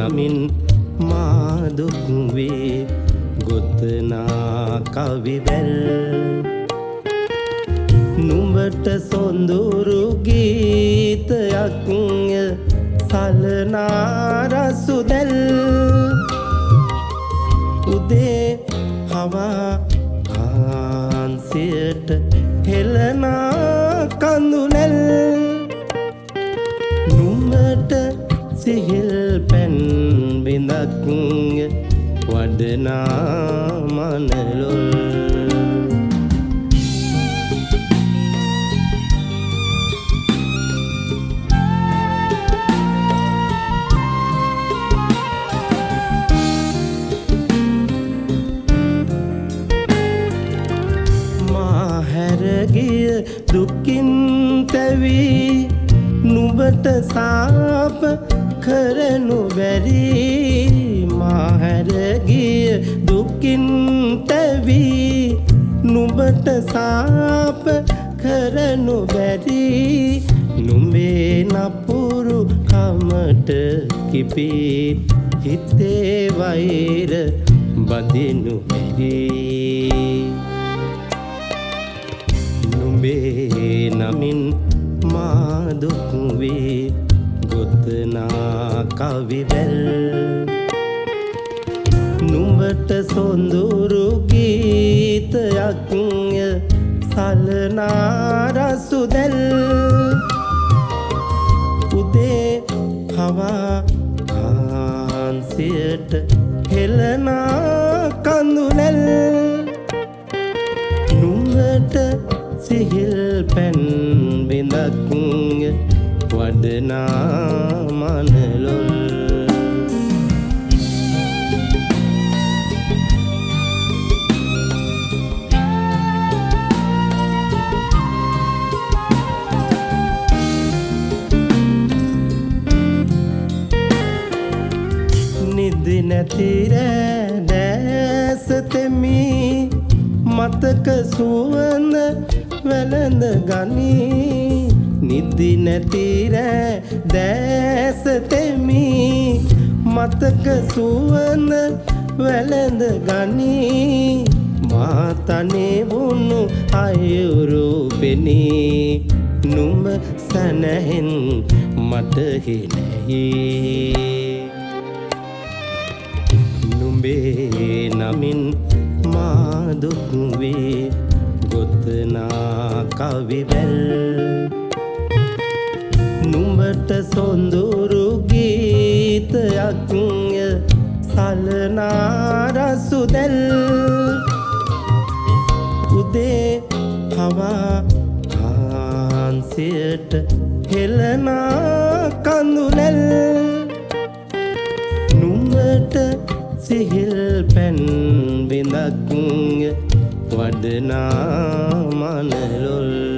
නමින් මා දුක් වේ ගොතනා කවිවැල් නුඹට සොඳුරු ගීතයක් සලනා රසුදැල් උදේ හවා කාන්සියට හෙළනා කඳුනැල් නුඹට සිහිල් පැන් බිඳක් වඩනා මනලොල් හැරගිය දුකින් තැවී නුඹට සාප කරනු බැරි මා හැරගිය දුකින් තැවී නුඹට සාප කරනු බැරි නුඹේ නපුරු කමට කිපී හිතේ වෛර බඳිනු බැරි නුඹේ නමින් මා දුක් වේ ගොතනා කවිවැල් නුඹට සොඳුරු ගීතයක් සලනා රසුදැල් උදේ හවා කාන්සියට හෙළනා කඳුනැල් නුඹට සිහිල් පැන් බිඳක් වඩනා මනලොල් නිදි නැති රෑ දැස තෙමි මතක සුවඳ වැළඳ ගනී නිදි නැති රෑ දැස තෙමි මතක සුවඳ වැළඳ ගනී මා තනේ වුණු අයුරු පෙනී නුඹ සැනහෙන් මට හිනෙහි නුඹේ නමින් මා දුක් වේ ගොතනා කවිවැල් නුඹට සොඳුරු ගීතයක් සලනා රසුදැල් උදේ හවා කාන්සියට හෙළනා කඳුනැල් නුඹට සිහිල් පැන් බිඳක් වඩනා මනලොල්